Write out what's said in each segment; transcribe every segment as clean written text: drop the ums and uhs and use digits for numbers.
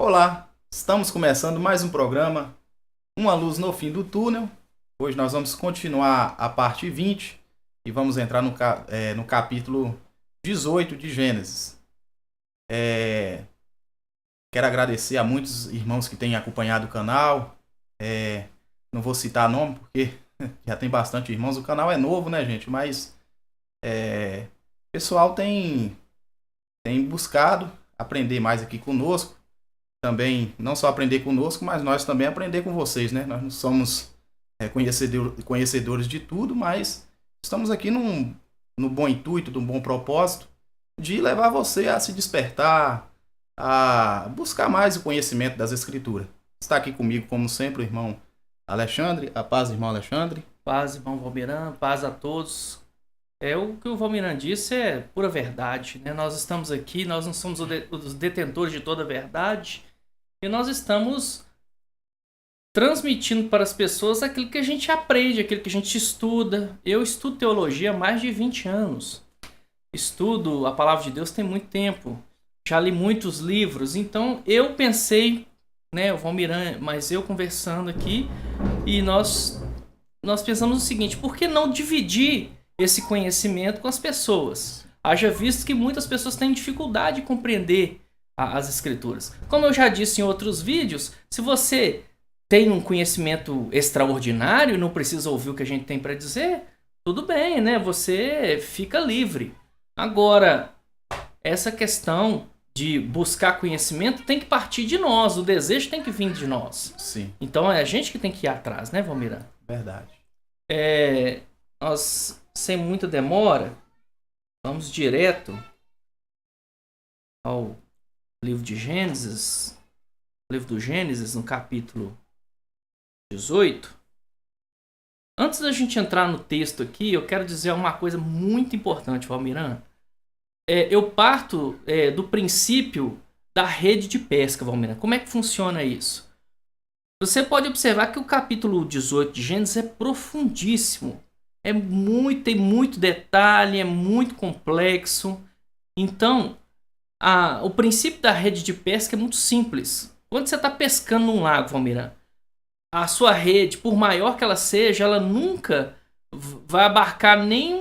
Olá, estamos começando mais um programa, Uma Luz no Fim do Túnel. Hoje nós vamos continuar a parte 20 e vamos entrar no capítulo 18 de Gênesis. É, Quero agradecer a muitos irmãos que têm acompanhado o canal. Não vou citar nome porque já tem bastante irmãos. O canal é novo, né, gente? Mas o pessoal tem buscado aprender mais aqui conosco. Também não só aprender conosco, mas nós também aprender com vocês, né? Nós não somos conhecedores de tudo, mas estamos aqui no bom intuito, num bom propósito de levar você a se despertar, a buscar mais o conhecimento das Escrituras. Está aqui comigo, como sempre, o irmão Alexandre. A paz, irmão Alexandre. Paz, irmão Valmiran, paz a todos. O que o Valmiran disse é pura verdade, né? Nós estamos aqui, nós não somos os detentores de toda a verdade, e nós estamos transmitindo para as pessoas aquilo que a gente aprende, aquilo que a gente estuda. Eu estudo teologia há mais de 20 anos. Estudo a palavra de Deus tem muito tempo. Já li muitos livros, então eu pensei, né, o Valmiran, mas eu conversando aqui, e nós pensamos o seguinte: por que não dividir esse conhecimento com as pessoas? Haja visto que muitas pessoas têm dificuldade de compreender as escrituras. Como eu já disse em outros vídeos, se você tem um conhecimento extraordinário e não precisa ouvir o que a gente tem para dizer, tudo bem, né? Você fica livre. Agora, essa questão de buscar conhecimento tem que partir de nós, o desejo tem que vir de nós. Sim. Então é a gente que tem que ir atrás, né, Valmiran? Verdade. Nós, sem muita demora, vamos direto ao livro de Gênesis, livro do Gênesis, no capítulo 18. Antes da gente entrar no texto aqui, eu quero dizer uma coisa muito importante, Valmiran. Eu parto do princípio da rede de pesca, Valmiran. Como é que funciona isso? Você pode observar que o capítulo 18 de Gênesis é profundíssimo. Tem muito detalhe, é muito complexo. Então, o princípio da rede de pesca é muito simples. Quando você está pescando num lago, Valmiran, a sua rede, por maior que ela seja, ela nunca vai abarcar nem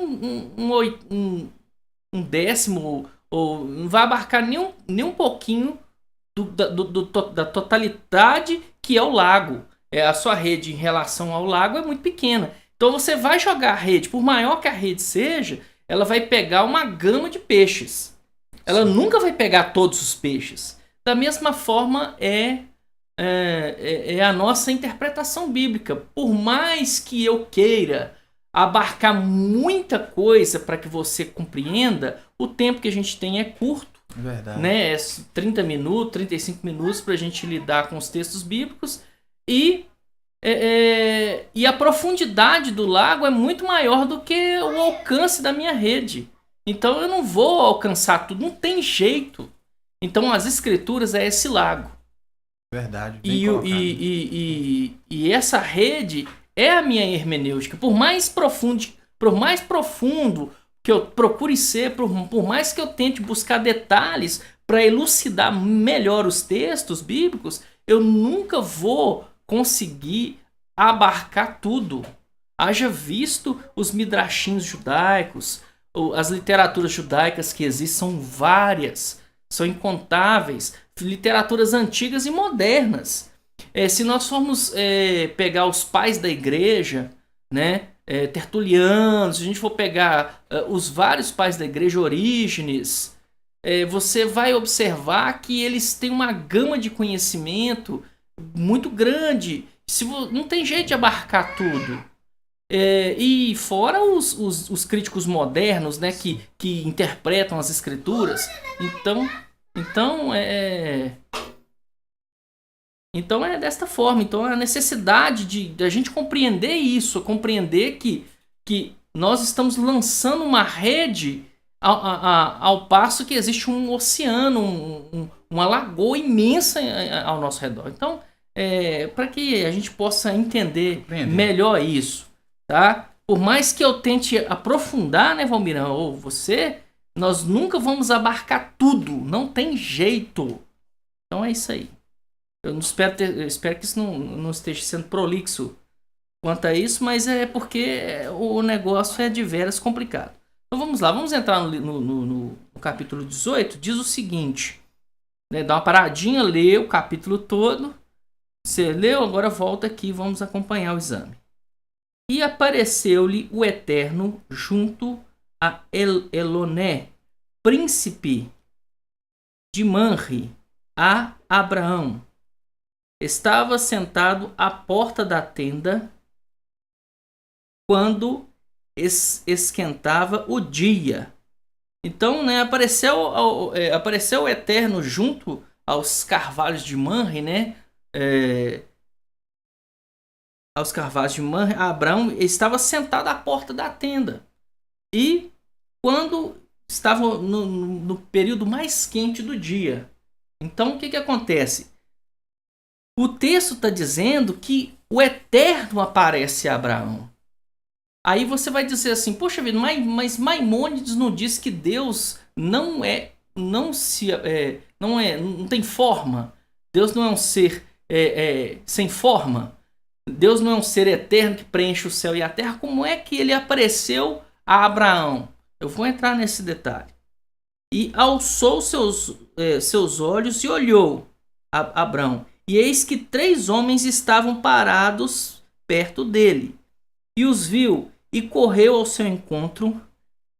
um décimo, ou não vai abarcar nem um pouquinho da totalidade que é o lago. A sua rede em relação ao lago é muito pequena. Então você vai jogar a rede, por maior que a rede seja, ela vai pegar uma gama de peixes. Ela nunca vai pegar todos os peixes. Da mesma forma é a nossa interpretação bíblica. Por mais que eu queira abarcar muita coisa para que você compreenda, o tempo que a gente tem é curto. Verdade. Né? 30 minutos, 35 minutos para a gente lidar com os textos bíblicos. E a profundidade do lago é muito maior do que o alcance da minha rede. Então eu não vou alcançar tudo, não tem jeito. Então as escrituras é esse lago. Verdade. E essa rede é a minha hermenêutica. Por mais profundo que eu procure ser, por mais que eu tente buscar detalhes para elucidar melhor os textos bíblicos, eu nunca vou conseguir abarcar tudo. Haja visto os midrashins judaicos, as literaturas judaicas que existem, são várias, são incontáveis, literaturas antigas e modernas. Se nós formos pegar os pais da igreja, né, Tertuliano, se a gente for pegar os vários pais da igreja, Orígenes, você vai observar que eles têm uma gama de conhecimento muito grande. Não tem jeito de abarcar tudo. E fora os críticos modernos, né, que interpretam as escrituras. Então é desta forma. Então a necessidade de a gente compreender isso, compreender que nós estamos lançando uma rede ao passo que existe um oceano, uma lagoa imensa ao nosso redor. Então, para que a gente possa entender melhor isso, tá? Por mais que eu tente aprofundar, né, Valmiran, ou você, nós nunca vamos abarcar tudo, não tem jeito. Então é isso aí. Eu espero que isso não esteja sendo prolixo quanto a isso, mas é porque o negócio é de veras complicado. Então vamos lá, vamos entrar no capítulo 18. Diz o seguinte, né, dá uma paradinha, lê o capítulo todo. Você leu, agora volta aqui e vamos acompanhar o exame. E apareceu-lhe o Eterno junto a Eloné, príncipe de Manre, a Abraão. Estava sentado à porta da tenda quando esquentava o dia. Então, né, apareceu o Eterno junto aos carvalhos de Manre, né? Aos carvalhos de Manre, Abraão estava sentado à porta da tenda. E quando estava no período mais quente do dia. Então, o que acontece? O texto está dizendo que o Eterno aparece a Abraão. Aí você vai dizer assim, poxa vida, mas Maimônides não diz que Deus não tem forma. Deus não é um ser sem forma. Deus não é um ser eterno que preenche o céu e a terra. Como é que ele apareceu a Abraão? Eu vou entrar nesse detalhe. E alçou seus olhos e olhou a Abraão. E eis que 3 homens estavam parados perto dele. E os viu e correu ao seu encontro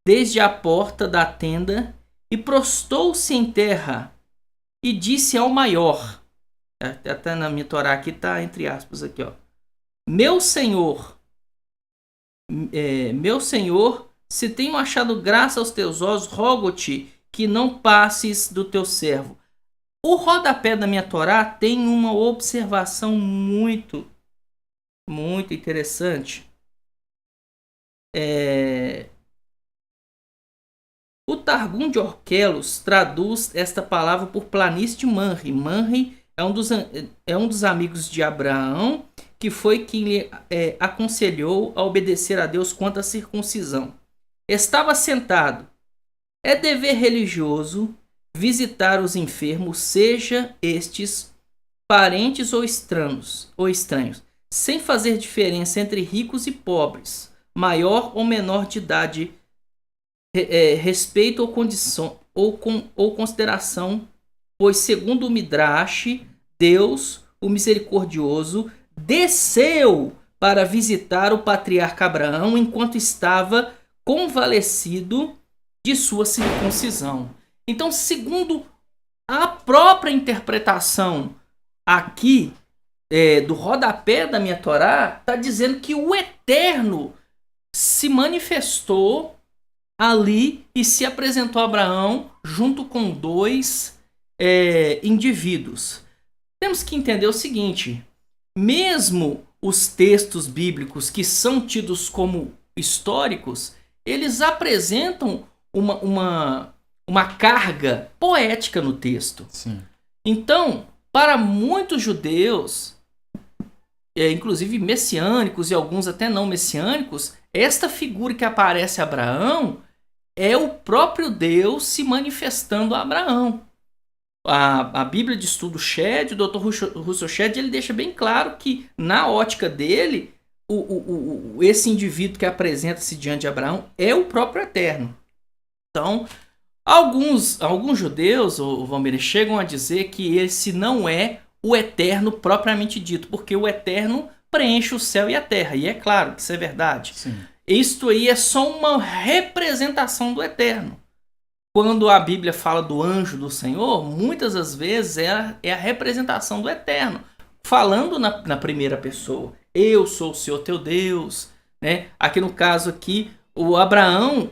desde a porta da tenda e prostou-se em terra e disse ao maior, até na minha Torá aqui está entre aspas aqui, ó, meu senhor, se tenho achado graça aos teus olhos, rogo-te que não passes do teu servo. O rodapé da minha Torá tem uma observação muito interessante. O Targum de Orquelos traduz esta palavra por planície de Manre. Manre é um dos amigos de Abraão, que foi quem lhe aconselhou a obedecer a Deus quanto à circuncisão. Estava sentado. É dever religioso visitar os enfermos, seja estes parentes ou estranhos, sem fazer diferença entre ricos e pobres, maior ou menor de idade, respeito ou condição ou consideração, pois segundo o Midrash, Deus, o misericordioso, desceu para visitar o patriarca Abraão enquanto estava convalescido de sua circuncisão. Então, segundo a própria interpretação aqui do rodapé da minha Torá, está dizendo que o Eterno se manifestou ali e se apresentou a Abraão junto com 2 indivíduos. Temos que entender o seguinte, mesmo os textos bíblicos que são tidos como históricos, eles apresentam uma carga poética no texto. Sim. Então, para muitos judeus, inclusive messiânicos e alguns até não messiânicos, esta figura que aparece a Abraão é o próprio Deus se manifestando a Abraão. A Bíblia de Estudo Shedd, o Dr. Russell Shedd, ele deixa bem claro que, na ótica dele, esse indivíduo que apresenta-se diante de Abraão é o próprio Eterno. Então, alguns judeus, Valmir, chegam a dizer que esse não é o Eterno propriamente dito, porque o Eterno preenche o céu e a terra. E é claro que isso é verdade. Sim. Isto aí é só uma representação do Eterno. Quando a Bíblia fala do anjo do Senhor, muitas das vezes é a representação do Eterno, falando na primeira pessoa. Eu sou o Senhor teu Deus. Né? Aqui no caso aqui, o Abraão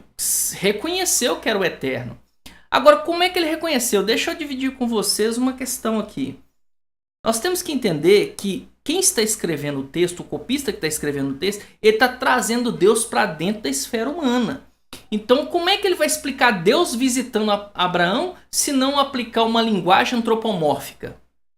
reconheceu que era o Eterno. Agora, como é que ele reconheceu? Deixa eu dividir com vocês uma questão aqui. Nós temos que entender que quem está escrevendo o texto, o copista que está escrevendo o texto, ele está trazendo Deus para dentro da esfera humana. Então, como é que ele vai explicar Deus visitando Abraão se não aplicar uma linguagem antropomórfica?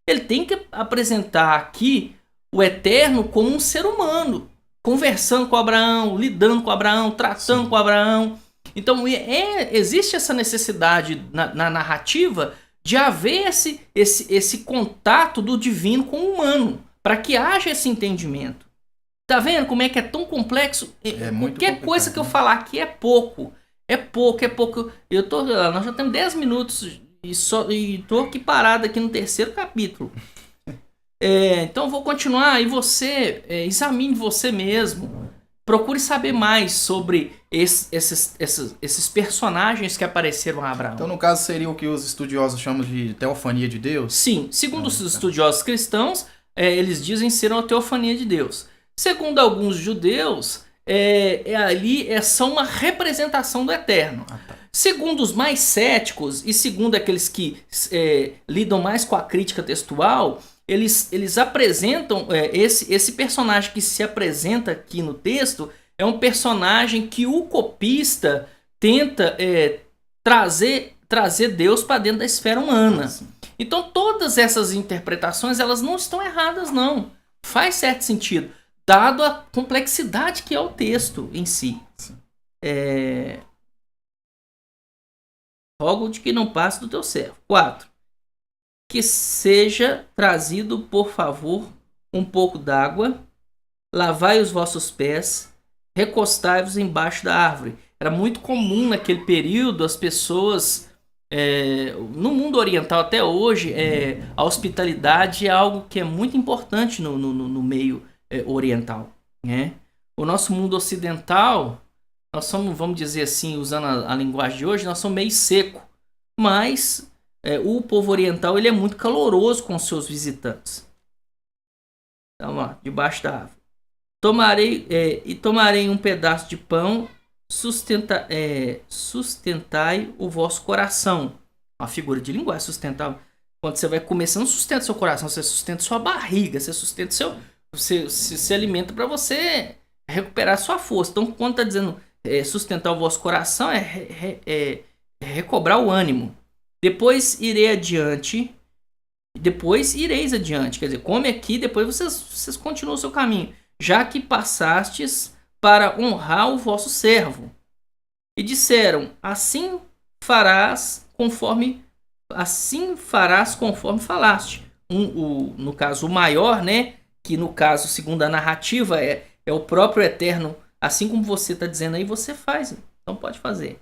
Ele tem que apresentar aqui o Eterno como um ser humano, conversando com Abraão, lidando com Abraão, tratando com Abraão. Então, existe essa necessidade na narrativa de haver esse contato do divino com o humano, para que haja esse entendimento. Tá vendo como é que é tão complexo? Qualquer coisa que eu falar aqui é pouco. É pouco. Nós já temos 10 minutos e tô aqui parado aqui no terceiro capítulo. Então eu vou continuar e você examine você mesmo. Procure saber mais sobre esses personagens que apareceram a Abraão. Então, no caso, seria o que os estudiosos chamam de teofania de Deus? Sim, segundo os estudiosos cristãos, eles dizem ser uma teofania de Deus. Segundo alguns judeus, ali são uma representação do Eterno. Tá. Segundo os mais céticos e segundo aqueles que lidam mais com a crítica textual, eles apresentam esse personagem que se apresenta aqui no texto é um personagem que o copista tenta trazer Deus para dentro da esfera humana. Sim. Então todas essas interpretações elas não estão erradas não. Faz certo sentido, dado a complexidade que é o texto em si. Rogo de que não passe do teu servo. 4. Que seja trazido, por favor, um pouco d'água, lavai os vossos pés, recostai-vos embaixo da árvore. Era muito comum naquele período as pessoas, no mundo oriental até hoje, a hospitalidade é algo que é muito importante no meio oriental. Né? O nosso mundo ocidental, nós somos, vamos dizer assim, usando a linguagem de hoje, nós somos meio seco, mas o povo oriental ele é muito caloroso com os seus visitantes. Então, ó, debaixo da árvore. Tomarei um pedaço de pão, sustentai o vosso coração. Uma figura de linguagem, sustentar. Quando você vai comer, você não sustenta seu coração, você sustenta sua barriga, você sustenta você se alimenta para você recuperar sua força. Então, quando está dizendo sustentar o vosso coração, é recobrar o ânimo. Depois ireis adiante. Quer dizer, come aqui, depois vocês continuam o seu caminho. Já que passastes para honrar o vosso servo. E disseram, assim farás conforme falaste. No caso, o maior, né? Que no caso, segundo a narrativa, é o próprio Eterno. Assim como você está dizendo aí, você faz. Então pode fazer.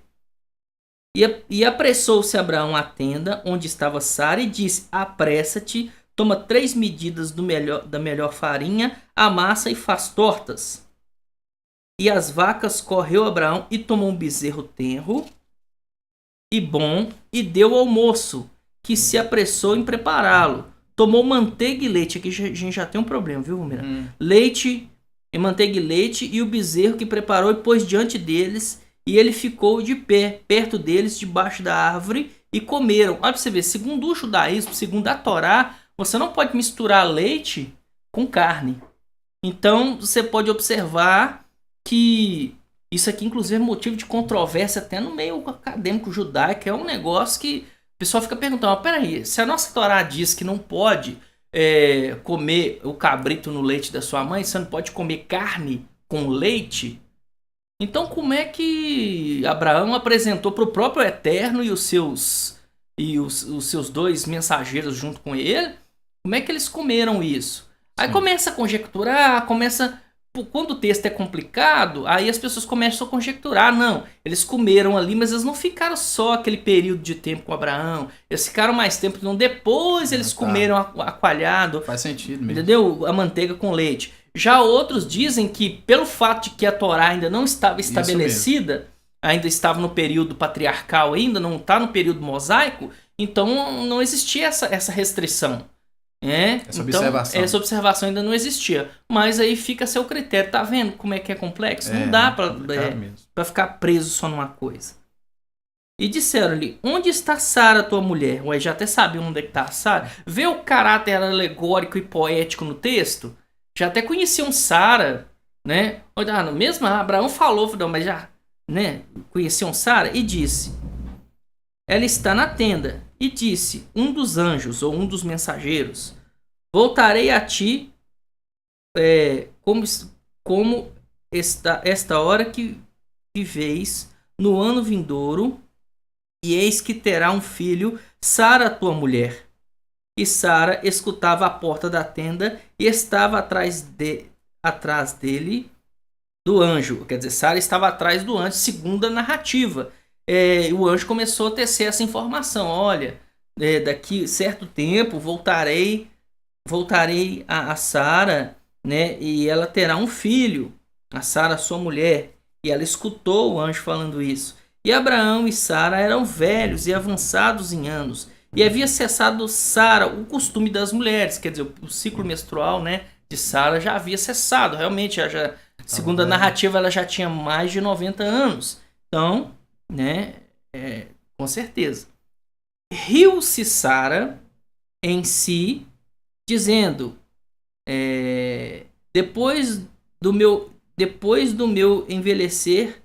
E apressou-se Abraão à tenda onde estava Sara e disse, apressa-te, toma 3 medidas da melhor farinha, amassa e faz tortas. E as vacas correu Abraão e tomou um bezerro tenro e bom e deu ao moço, que se apressou em prepará-lo. Tomou manteiga e leite. Aqui a gente já tem um problema, viu, Romero? Manteiga e leite e o bezerro que preparou e pôs diante deles. E ele ficou de pé, perto deles, debaixo da árvore, e comeram. Olha pra você ver, segundo o judaísmo, segundo a Torá, você não pode misturar leite com carne. Então, você pode observar que isso aqui, inclusive, é motivo de controvérsia até no meio acadêmico judaico. É um negócio que o pessoal fica perguntando, mas peraí, se a nossa Torá diz que não pode comer o cabrito no leite da sua mãe, você não pode comer carne com leite... Então, como é que Abraão apresentou para o próprio Eterno e os seus 2 mensageiros junto com ele? Como é que eles comeram isso? Aí Sim. começa a conjecturar, quando o texto é complicado, aí as pessoas começam a conjecturar. Não, eles comeram ali, mas eles não ficaram só aquele período de tempo com Abraão. Eles ficaram mais tempo, então depois eles comeram a coalhado. Faz sentido mesmo. Entendeu? A manteiga com leite. Já outros dizem que, pelo fato de que a Torá ainda não estava estabelecida, ainda estava no período patriarcal, ainda não está no período mosaico, então não existia essa restrição. Essa observação ainda não existia. Mas aí fica a seu critério. Tá vendo como é que é complexo? Não dá para ficar preso só numa coisa. E disseram-lhe, onde está Sara, tua mulher? Ué, já até sabe onde é que está a Sara. Vê o caráter alegórico e poético no texto? Já até conheciam Sara, né? Mesmo Abraão falou, mas já, né? Conheciam Sara e disse: ela está na tenda. E disse um dos anjos ou um dos mensageiros: voltarei a ti, como esta hora que viveis no ano vindouro, e eis que terá um filho, Sara, tua mulher. E Sara escutava a porta da tenda e estava atrás dele do anjo. Quer dizer, Sara estava atrás do anjo, segundo a narrativa. O anjo começou a tecer essa informação. Olha, daqui certo tempo voltarei a Sara, né? E ela terá um filho, a Sara, sua mulher. E ela escutou o anjo falando isso. E Abraão e Sara eram velhos e avançados em anos. E havia cessado Sara o costume das mulheres, quer dizer, o ciclo menstrual, né, de Sara já havia cessado. Realmente, segundo a narrativa, ela já tinha mais de 90 anos. Então, né, com certeza. Riu-se Sara em si, dizendo: depois do meu envelhecer,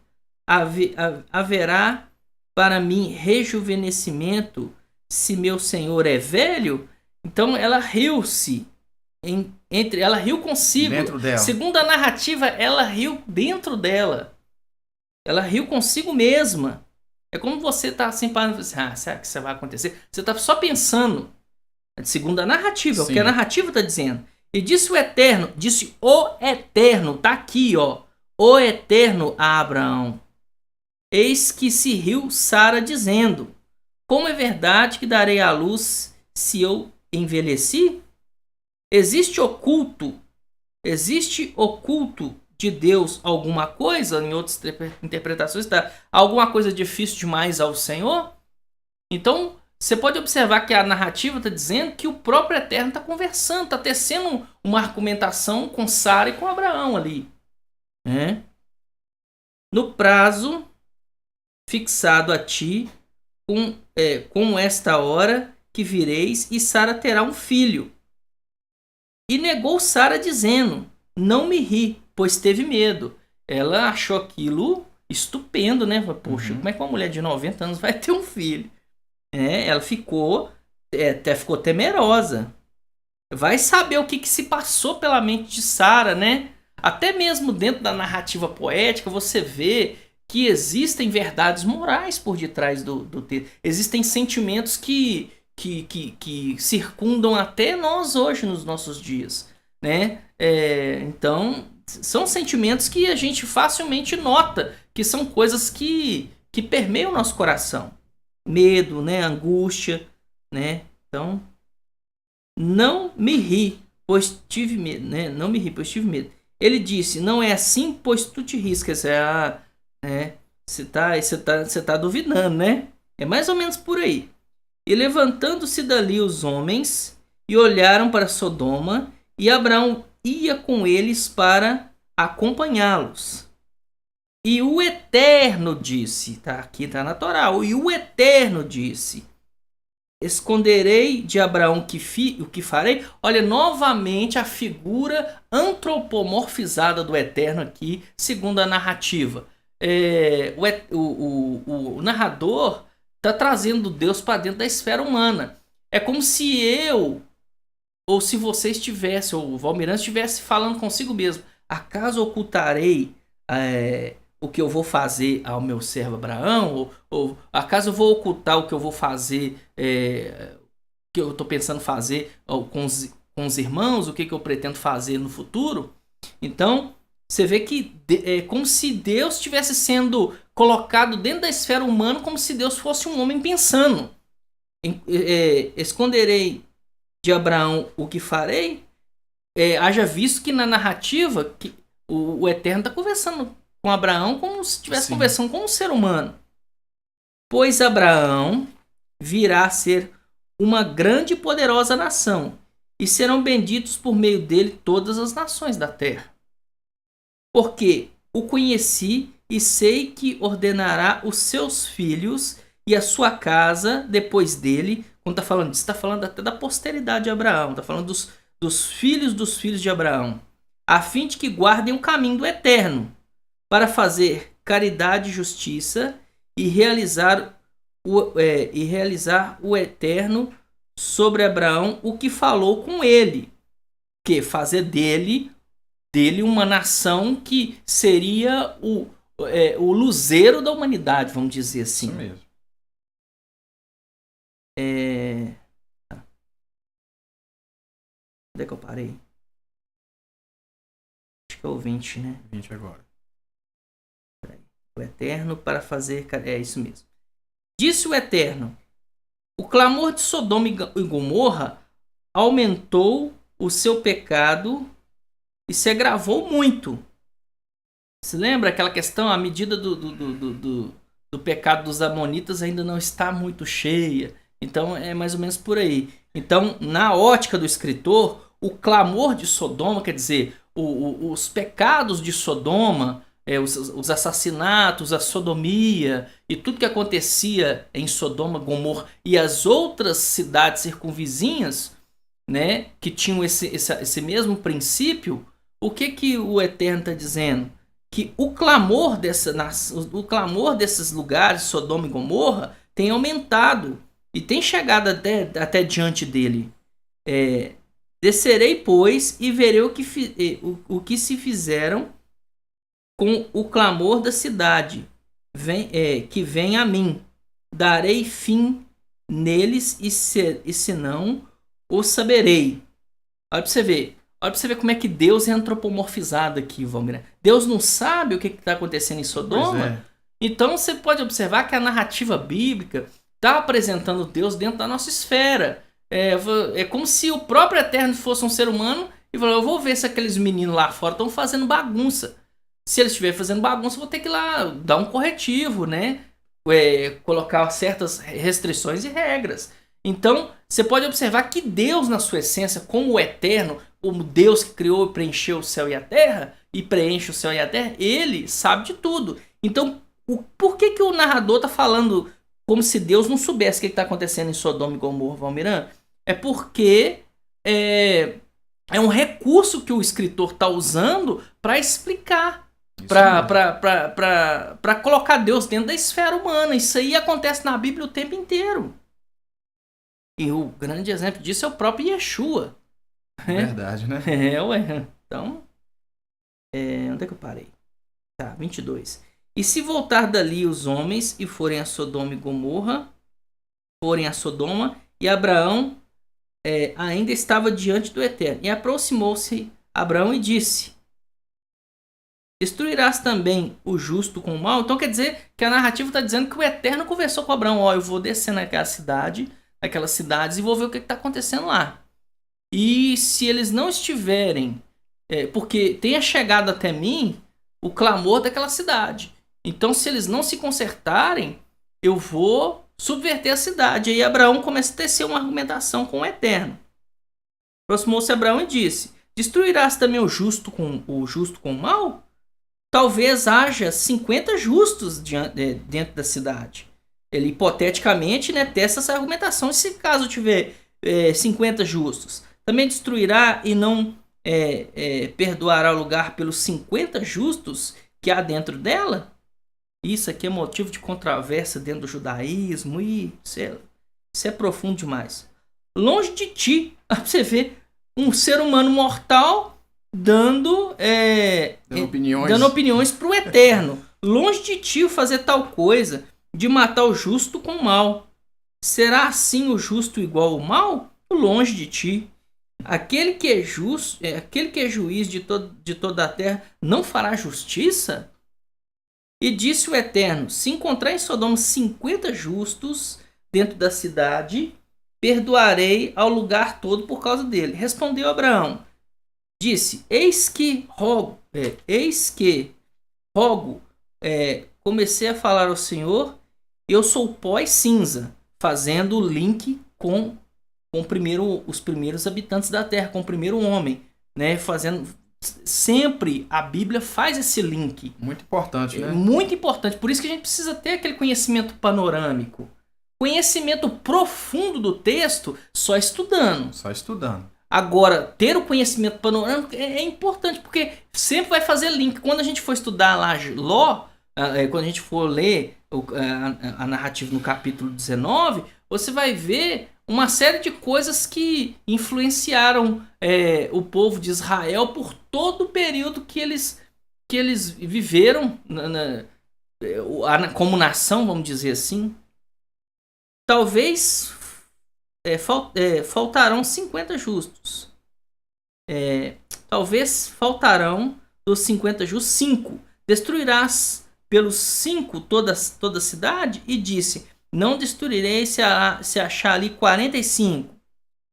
haverá para mim rejuvenescimento, se meu senhor é velho. Então ela riu-se ela riu consigo. Dentro dela. Segundo a narrativa, ela riu dentro dela. Ela riu consigo mesma. É como você tá assim parando, será que isso vai acontecer? Você tá só pensando. Segundo a narrativa, o que a narrativa tá dizendo. E disse o Eterno, tá aqui, ó, o Eterno a Abraão: eis que se riu Sara, dizendo: como é verdade que darei à luz se eu envelheci? Existe oculto de Deus alguma coisa? Em outras interpretações está alguma coisa difícil demais ao Senhor? Então você pode observar que a narrativa está dizendo que o próprio Eterno está conversando, está tecendo uma argumentação com Sara e com Abraão ali, né? No prazo fixado a ti, com esta hora que vireis, e Sara terá um filho. E negou Sara, dizendo: não me ri, pois teve medo. Ela achou aquilo estupendo, né? Poxa, como é que uma mulher de 90 anos vai ter um filho? Ela ficou temerosa. Vai saber o que se passou pela mente de Sara, né? Até mesmo dentro da narrativa poética, você vê que existem verdades morais por detrás do texto. Existem sentimentos que circundam até nós hoje, nos nossos dias, né? Então, são sentimentos que a gente facilmente nota, que são coisas que permeiam o nosso coração. Medo, né? Angústia, né? Então, não me ri, pois tive medo, né? Não me ri, pois tive medo. Ele disse: não é assim, pois tu te riscas. Você tá duvidando, né? É mais ou menos por aí. E levantando-se dali os homens, e olharam para Sodoma, e Abraão ia com eles para acompanhá-los. E o Eterno disse, aqui tá na Torá, e o Eterno disse: esconderei de Abraão o que farei? Olha, novamente a figura antropomorfizada do Eterno aqui, segundo a narrativa. O narrador está trazendo Deus para dentro da esfera humana. É como se eu, ou se você estivesse, ou o Valmirante estivesse falando consigo mesmo: acaso ocultarei o que eu vou fazer ao meu servo Abraão? Ou acaso eu vou ocultar o que eu vou fazer, que eu estou pensando fazer com os irmãos, o que eu pretendo fazer no futuro? Então, você vê que é como se Deus estivesse sendo colocado dentro da esfera humana, como se Deus fosse um homem pensando. Esconderei de Abraão o que farei? Haja visto que na narrativa que o Eterno está conversando com Abraão como se estivesse conversando com um ser humano. Pois Abraão virá a ser uma grande e poderosa nação, e serão benditos por meio dele todas as nações da terra. Porque o conheci e sei que ordenará os seus filhos e a sua casa depois dele. Quando está falando disso, está falando até da posteridade de Abraão, está falando dos filhos de Abraão, a fim de que guardem o caminho do Eterno, para fazer caridade e justiça, e realizar o Eterno sobre Abraão o que falou com ele, que fazer dele uma nação que seria o luzeiro da humanidade, vamos dizer assim. Isso mesmo. Onde é que eu parei? Acho que é o 20, né? 20 agora. O Eterno para fazer... É isso mesmo. Disse o Eterno: o clamor de Sodoma e Gomorra aumentou o seu pecado e se agravou muito. Se lembra aquela questão? A medida do pecado dos amonitas ainda não está muito cheia. Então é mais ou menos por aí. Então, na ótica do escritor, o clamor de Sodoma, quer dizer, os pecados de Sodoma, os assassinatos, a sodomia e tudo que acontecia em Sodoma, Gomorra e as outras cidades circunvizinhas, né, que tinham esse mesmo princípio, o que o Eterno está dizendo? Que o clamor desses lugares, Sodoma e Gomorra, tem aumentado e tem chegado até diante dele. Descerei, pois, e verei o que se fizeram com o clamor da cidade, que vem a mim. Darei fim neles, e se não, o saberei. Olha pra você ver. Olha pra você ver como é que Deus é antropomorfizado aqui, Valmir. Deus não sabe o que está acontecendo em Sodoma. Então você pode observar que a narrativa bíblica está apresentando Deus dentro da nossa esfera. É como se o próprio Eterno fosse um ser humano e falou: eu vou ver se aqueles meninos lá fora estão fazendo bagunça. Se eles estiverem fazendo bagunça, eu vou ter que ir lá dar um corretivo, né? Colocar certas restrições e regras. Então, você pode observar que Deus, na sua essência, como o Eterno, como Deus que criou e preencheu o céu e a terra, e preenche o céu e a terra, ele sabe de tudo. Então, por que o narrador está falando como se Deus não soubesse o que está acontecendo em Sodoma e Gomorra, Valmiran? É porque é um recurso que o escritor está usando para explicar, para colocar Deus dentro da esfera humana. Isso aí acontece na Bíblia o tempo inteiro. E o grande exemplo disso é o próprio Yeshua. Verdade, né? Ué. Então, onde é que eu parei? Tá, 22. E se voltar dali os homens e forem a Sodoma e Gomorra, forem a Sodoma, e Abraão ainda estava diante do Eterno. E aproximou-se Abraão e disse: destruirás também o justo com o mal? Então quer dizer que a narrativa está dizendo que o Eterno conversou com Abraão: eu vou descer naquelas cidades e vou ver o que está acontecendo lá. E se eles não estiverem, porque tenha chegado até mim o clamor daquela cidade. Então, se eles não se consertarem, eu vou subverter a cidade. Aí Abraão começa a tecer uma argumentação com o Eterno. Aproximou-se Abraão e disse: destruirás também o justo com o mal? Talvez haja 50 justos dentro da cidade. Ele hipoteticamente, né, testa essa argumentação. E se caso tiver 50 justos, também destruirá e não perdoará o lugar pelos 50 justos que há dentro dela? Isso aqui é motivo de controvérsia dentro do judaísmo e isso é profundo demais. Longe de ti, você vê um ser humano mortal dando opiniões para o Eterno. Longe de ti fazer tal coisa, de matar o justo com o mal. Será assim o justo igual ao mal? Longe de ti. Aquele que é justo, aquele que é juiz de toda a terra, não fará justiça? E disse o Eterno: se encontrar em Sodoma 50 justos dentro da cidade, perdoarei ao lugar todo por causa dele. Respondeu Abraão, disse: eis que rogo, comecei a falar ao Senhor, eu sou pó e cinza, fazendo o link com os primeiros habitantes da terra, com o primeiro homem, né? Sempre a Bíblia faz esse link. Muito importante, né? Muito importante. Por isso que a gente precisa ter aquele conhecimento panorâmico. Conhecimento profundo do texto, só estudando. Só estudando. Agora, ter o conhecimento panorâmico é importante, porque sempre vai fazer link. Quando a gente for estudar lá Ló, quando a gente for ler a narrativa no capítulo 19, você vai ver uma série de coisas que influenciaram o povo de Israel por todo o período que eles viveram como nação, vamos dizer assim. Talvez faltarão 50 justos. talvez faltarão dos 50 justos 5. Destruirás pelos 5 toda a cidade? E disse, não destruirei se achar ali 45.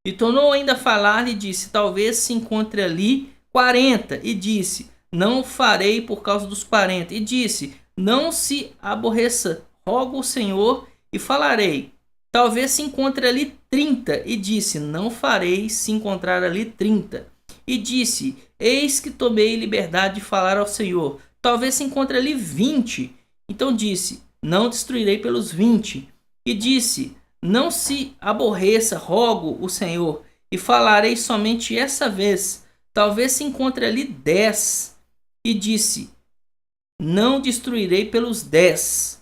E tornou ainda a falar e disse, talvez se encontre ali 40. E disse, não farei por causa dos 40. E disse, não se aborreça, rogo o Senhor e falarei. Talvez se encontre ali 30. E disse, não farei se encontrar ali 30. E disse, eis que tomei liberdade de falar ao Senhor. Talvez se encontre ali 20. Então disse, não destruirei pelos 20. E disse, não se aborreça, rogo o Senhor, e falarei somente essa vez. Talvez se encontre ali 10. E disse, não destruirei pelos 10.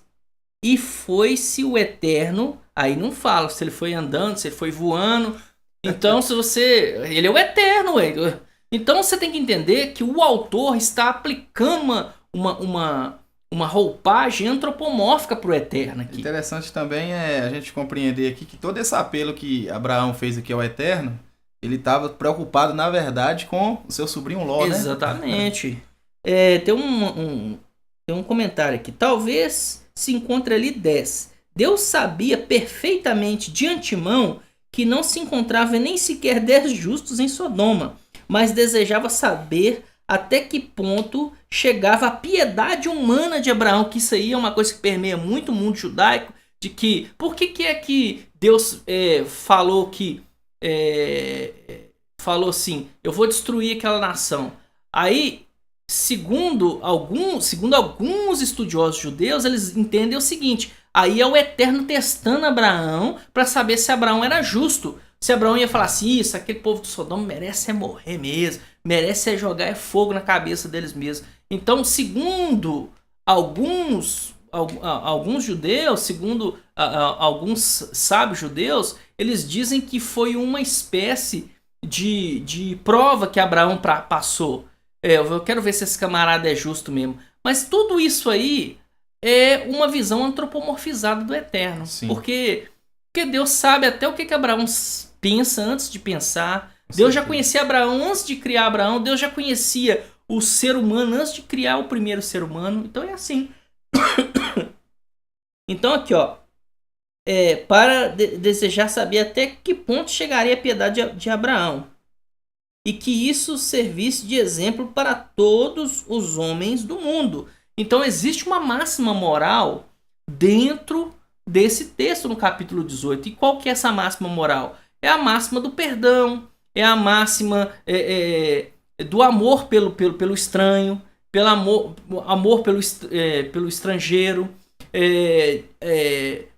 E foi-se o Eterno. Aí não fala se ele foi andando, se ele foi voando. Então, se você... Ele é o Eterno, ué. Então, você tem que entender que o autor está aplicando uma roupagem antropomórfica para o Eterno aqui. Interessante também é a gente compreender aqui que todo esse apelo que Abraão fez aqui ao Eterno, ele estava preocupado, na verdade, com o seu sobrinho Ló, né? Exatamente. Tem um comentário aqui. Talvez se encontre ali 10. Deus sabia perfeitamente de antemão que não se encontrava nem sequer 10 justos em Sodoma, mas desejava saber até que ponto chegava a piedade humana de Abraão, que isso aí é uma coisa que permeia muito o mundo judaico, de que, por que é que Deus falou assim, eu vou destruir aquela nação. Aí, segundo alguns estudiosos judeus, eles entendem o seguinte, aí é o Eterno testando Abraão para saber se Abraão era justo. Se Abraão ia falar assim, isso, aquele povo de Sodoma merece morrer mesmo, merece jogar fogo na cabeça deles mesmos. Então, segundo alguns judeus, segundo alguns sábios judeus, eles dizem que foi uma espécie de prova que Abraão passou. Eu quero ver se esse camarada é justo mesmo. Mas tudo isso aí é uma visão antropomorfizada do Eterno. Sim. Porque Deus sabe até o que Abraão pensa antes de pensar. Deus já conhecia Abraão antes de criar Abraão. Deus já conhecia o ser humano antes de criar o primeiro ser humano. Então é assim. Então aqui, ó. Para desejar saber até que ponto chegaria a piedade de Abraão. E que isso servisse de exemplo para todos os homens do mundo. Então existe uma máxima moral dentro desse texto no capítulo 18. E qual que é essa máxima moral? É a máxima do perdão, é a máxima do amor pelo estranho, pelo amor pelo estrangeiro,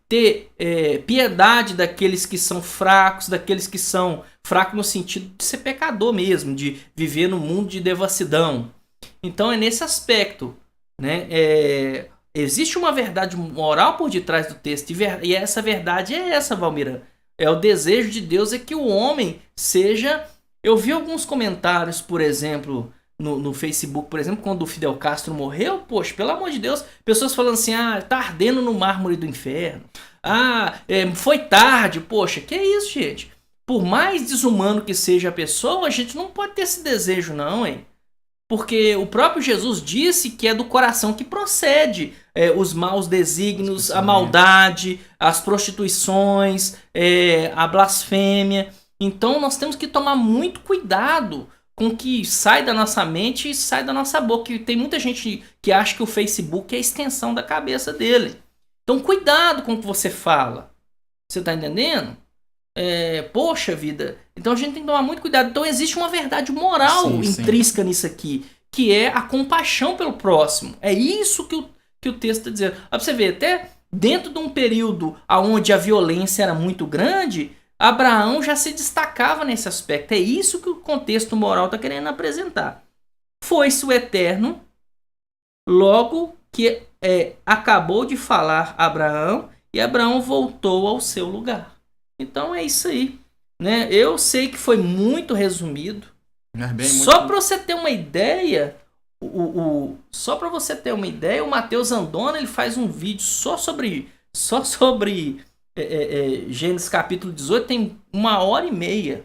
ter piedade daqueles que são fracos, daqueles que são fracos no sentido de ser pecador mesmo, de viver no mundo de devassidão. Então é nesse aspecto, né? Existe uma verdade moral por detrás do texto, e essa verdade é essa, Valmira. O desejo de Deus é que o homem seja... Eu vi alguns comentários, por exemplo, no Facebook, por exemplo, quando o Fidel Castro morreu, poxa, pelo amor de Deus, pessoas falando assim, tá ardendo no mármore do inferno. Foi tarde, poxa, que é isso, gente? Por mais desumano que seja a pessoa, a gente não pode ter esse desejo não, hein? Porque o próprio Jesus disse que é do coração que procede os maus desígnios, a maldade, as prostituições, a blasfêmia. Então nós temos que tomar muito cuidado com o que sai da nossa mente e sai da nossa boca. E tem muita gente que acha que o Facebook é a extensão da cabeça dele. Então cuidado com o que você fala. Você tá entendendo? Poxa vida. Então a gente tem que tomar muito cuidado. Então existe uma verdade moral intrínseca nisso aqui, que é a compaixão pelo próximo. É isso que o texto está dizendo. Pra você ver, até dentro de um período onde a violência era muito grande, Abraão já se destacava nesse aspecto. É isso que o contexto moral está querendo apresentar. Foi-se o Eterno, logo que acabou de falar Abraão, e Abraão voltou ao seu lugar. Então é isso aí, né? Eu sei que foi muito resumido. Só para você ter uma ideia, só para você ter uma ideia, o Matheus Andona ele faz um vídeo só sobre Gênesis capítulo 18, tem 1h30.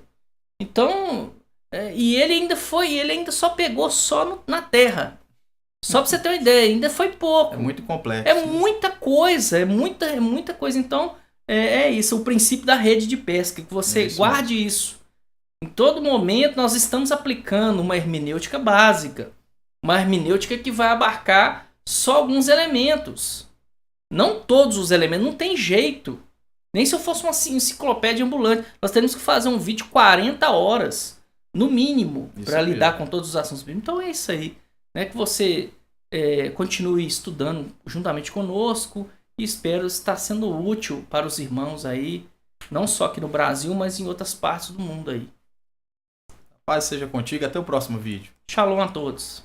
Então E ele ainda só pegou só na Terra. Só pra você ter uma ideia, ainda foi pouco. É muito complexo. É muita coisa, é muita coisa. Então, é isso, o princípio da rede de pesca, que você guarde isso. Em todo momento nós estamos aplicando uma hermenêutica básica. Uma hermenêutica que vai abarcar só alguns elementos. Não todos os elementos, não tem jeito. Nem se eu fosse uma enciclopédia ambulante. Nós temos que fazer um vídeo 40 horas, no mínimo, para lidar com todos os assuntos. Então é isso aí. Né? Que você continue estudando juntamente conosco e espero estar sendo útil para os irmãos aí, não só aqui no Brasil, mas em outras partes do mundo aí. Paz seja contigo, até o próximo vídeo. Shalom a todos.